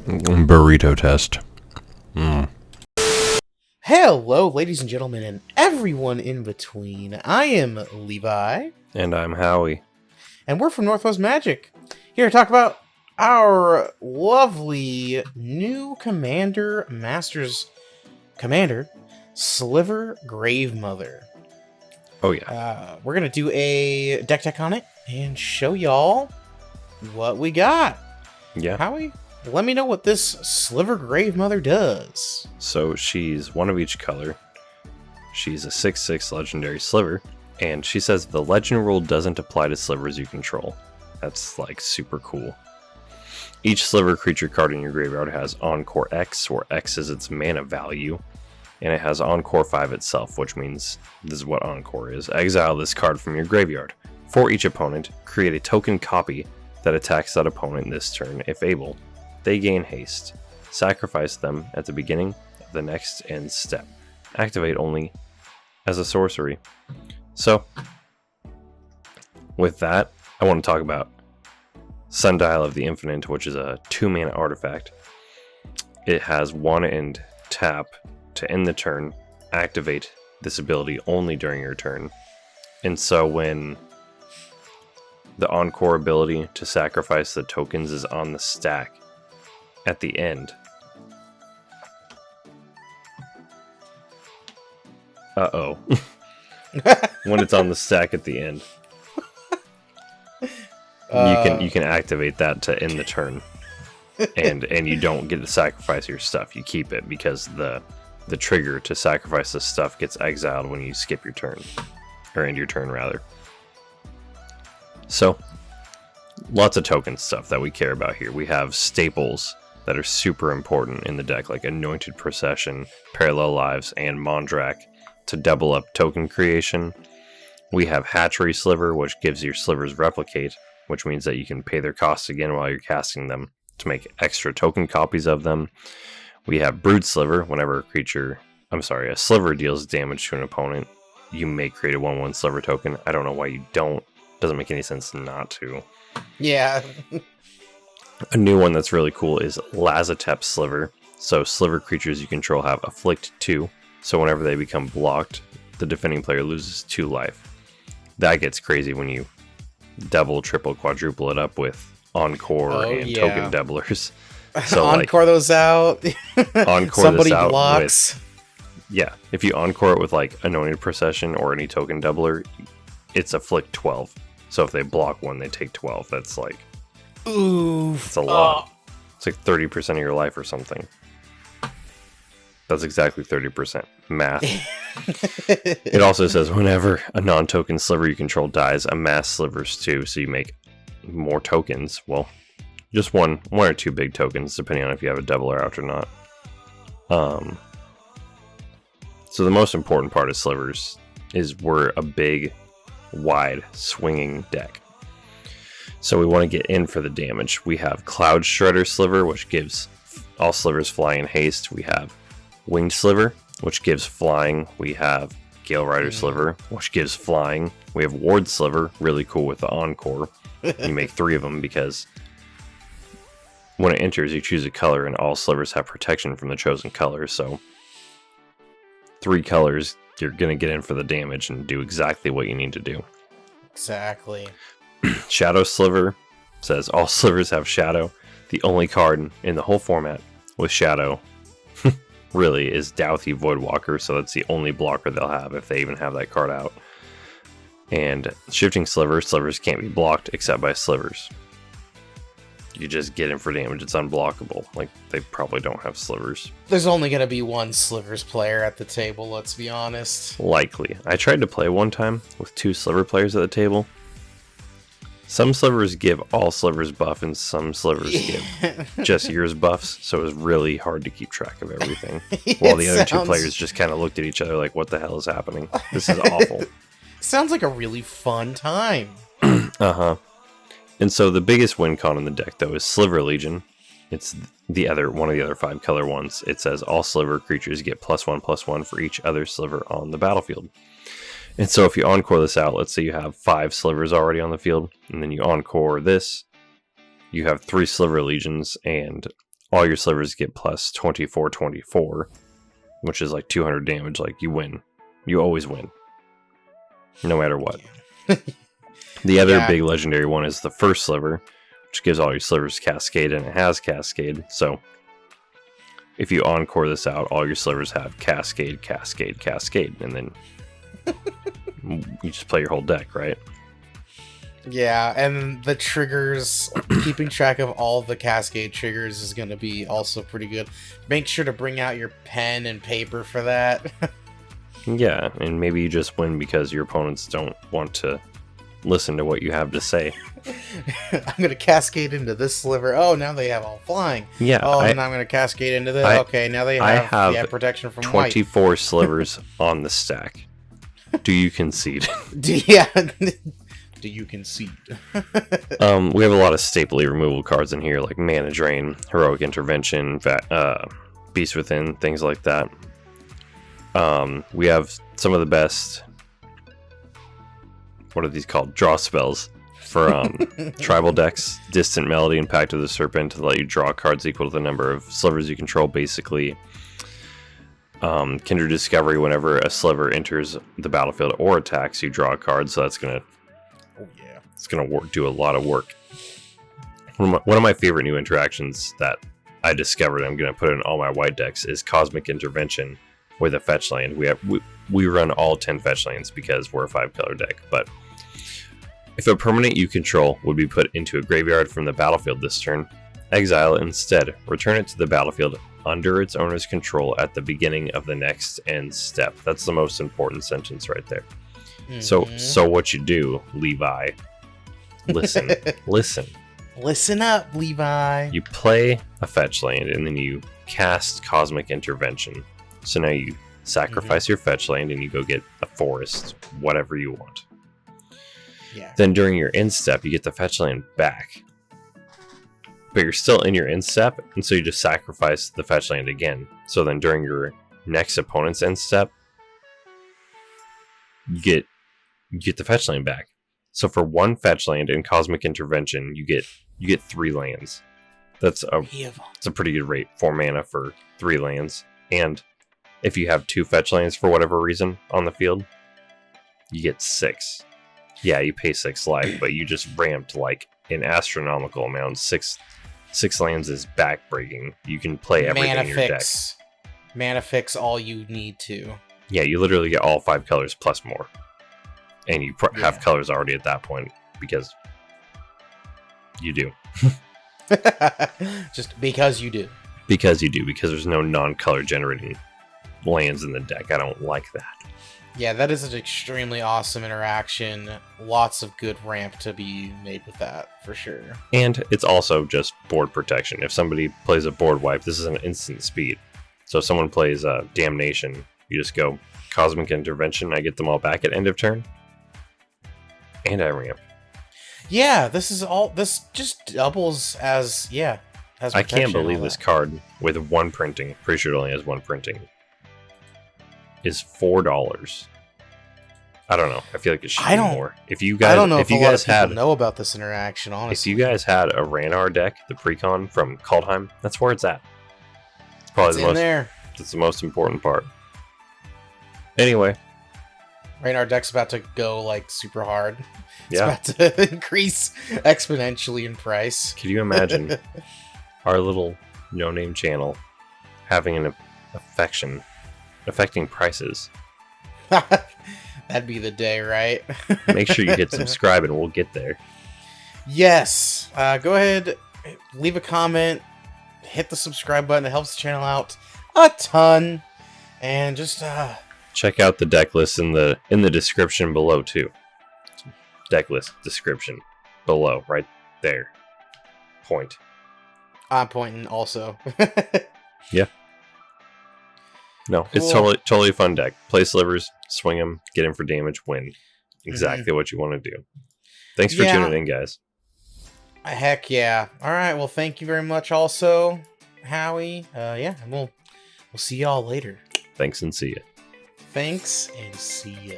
Burrito test. Hello, ladies and gentlemen, and everyone in between. I am Levi, And I'm Howie. and we're from Northwest Magic, here to talk about our lovely new commander, Sliver Gravemother. Oh yeah. We're gonna do a deck tech on it and show y'all what we got. Yeah. Howie, let me know what this Sliver Gravemother does. So she's one of each color. She's a 6/6 legendary sliver, and she says the legend rule doesn't apply to slivers you control. That's like super cool. Each sliver creature card in your graveyard has Encore X, where X is its mana value, and it has Encore 5 itself, which means this is what Encore is. Exile this card from your graveyard. For each opponent, create a token copy that attacks that opponent this turn if able. They gain haste. Sacrifice them at the beginning of the next end step. Activate only as a sorcery. So, with that, I want to talk about Sundial of the Infinite, which is a 2-mana artifact. It has 1 and tap to end the turn. Activate this ability only during your turn. And so when the Encore ability to sacrifice the tokens is on the stack at the end. Uh-oh. When it's on the stack at the end. You can activate that to end the turn. And you don't get to sacrifice your stuff. You keep it because the trigger to sacrifice the stuff gets exiled when you skip your turn. Or end your turn, rather. So, lots of token stuff that we care about here. We have staples that are super important in the deck, like Anointed Procession, Parallel Lives, and Mondrak to double up token creation. We have Hatchery Sliver, which gives your slivers replicate, which means that you can pay their costs again while you're casting them to make extra token copies of them. We have Brood Sliver. Whenever a sliver deals damage to an opponent, you may create a 1/1 sliver token. I don't know why you don't. Doesn't make any sense not to. Yeah. A new one that's really cool is Lazotep Sliver. So sliver creatures you control have Afflict 2. So whenever they become blocked, the defending player loses 2 life. That gets crazy when you double, triple, quadruple it up with Encore and token doublers. So Encore those out. Encore Somebody this out blocks. If you Encore it with like Anointed Procession or any token doubler, it's Afflict 12. So if they block one, they take 12. That's like... Oof. It's a lot. It's like 30% of your life or something. That's exactly 30%. Math. It also says whenever a non-token sliver you control dies, amass slivers too, so you make more tokens. Well, just one or two big tokens, depending on if you have a doubler out or not. So the most important part of slivers is we're a big, wide, swinging deck. So we want to get in for the damage. We have Cloud Shredder Sliver, which gives all slivers flying and haste. We have Winged Sliver, which gives flying. We have Gale Rider Sliver, which gives flying. We have Ward Sliver, really cool with the Encore. You make 3 of them because when it enters, you choose a color, and all slivers have protection from the chosen color. So 3 colors, you're going to get in for the damage and do exactly what you need to do. Exactly. Shadow Sliver says all slivers have Shadow. The only card in the whole format with Shadow really is Douthie Voidwalker, so that's the only blocker they'll have if they even have that card out. And Shifting Sliver, slivers can't be blocked except by slivers. You just get in for damage, it's unblockable. Like, they probably don't have slivers. There's only going to be one slivers player at the table, let's be honest. Likely. I tried to play one time with 2 sliver players at the table. Some slivers give all slivers buff, and some slivers give just yours buffs, so it was really hard to keep track of everything. While the other 2 players just kind of looked at each other like, what the hell is happening? This is awful. Sounds like a really fun time. Uh-huh. And so the biggest win con in the deck, though, is Sliver Legion. It's one of the other 5 color ones. It says all sliver creatures get +1/+1 for each other sliver on the battlefield. And so if you Encore this out, let's say you have 5 slivers already on the field, and then you Encore this, you have 3 Sliver Legions, and all your slivers get plus 24/24, which is like 200 damage. Like, you win. You always win. No matter what. The other big legendary one is the first sliver, which gives all your slivers Cascade, and it has Cascade. So if you encore this out, all your slivers have Cascade, Cascade, Cascade, and then you just play your whole deck, right? Yeah, and the triggers, keeping track of all the Cascade triggers is going to be also pretty good. Make sure to bring out your pen and paper for that. Yeah, and maybe you just win because your opponents don't want to listen to what you have to say. I'm going to cascade into this sliver. Oh, now they have all flying. Yeah. Oh, and I'm going to cascade into this. Okay, now they have protection from 24 white. slivers on the stack. Do you concede? Yeah. Do you concede? We have a lot of staple removal cards in here, like Mana Drain, Heroic Intervention, Beast Within, things like that. We have some of the best, what are these called? Draw spells for tribal decks. Distant Melody and Pact of the Serpent to let you draw cards equal to the number of slivers you control, basically. Kindred Discovery, whenever a sliver enters the battlefield or attacks, you draw a card, so that's going to do a lot of work. One of my favorite new interactions that I discovered, I'm going to put in all my white decks, is Cosmic Intervention with a fetch land. We run all 10 fetch lands because we're a 5-color deck, but if a permanent you control would be put into a graveyard from the battlefield this turn, exile it instead. Return it to the battlefield under its owner's control at the beginning of the next end step. That's the most important sentence right there. Mm-hmm. So what you do, Levi, listen. Listen up, Levi. You play a fetch land and then you cast Cosmic Intervention. So now you sacrifice your fetch land and you go get a forest, whatever you want. Yeah. Then during your end step, you get the fetch land back. But you're still in your end step, and so you just sacrifice the fetch land again. So then during your next opponent's end step, you get the fetch land back. So for one fetch land in Cosmic Intervention, you get 3 lands. That's a pretty good rate, 4 mana for 3 lands. And if you have 2 fetch lands for whatever reason on the field, you get 6. Yeah, you pay 6 life, but you just ramped like an astronomical amount. 6 lands is backbreaking. You can play everything in your deck. Mana fix all you need to. Yeah, you literally get all 5 colors plus more. And you have colors already at that point because you do. Just because you do. Because there's no non-color generating lands in the deck. I don't like that. Yeah, that is an extremely awesome interaction. Lots of good ramp to be made with that, for sure. And it's also just board protection. If somebody plays a board wipe, this is an instant speed. So if someone plays Damnation, you just go Cosmic Intervention, I get them all back at end of turn. And I ramp. Yeah, this just doubles as I can't believe this card with 1 printing, pretty sure it only has 1 printing, is $4. I don't know. I feel like it should be more. I don't know if you guys know about this interaction, honestly. If you guys had a Ranar deck, the Precon from Kaldheim, that's where it's at. It's probably that's the most important part. Anyway. Ranar deck's about to go like super hard. It's Yeah. about to increase exponentially in price. Could you imagine our little no-name channel having an affecting prices? That'd be the day, right? Make sure you hit subscribe and we'll get there. Yes. Go ahead, leave a comment, hit the subscribe button. It helps the channel out a ton. And just check out the deck list in the description below too. Deck list description below, right there. Point. I'm pointing also. Yeah. No, cool. It's totally a fun deck. Play slivers, swing them, get in for damage, win. Exactly what you want to do. Thanks for tuning in, guys. Heck yeah. All right, well, thank you very much also, Howie. And we'll see y'all later. Thanks and see ya. Thanks and see ya.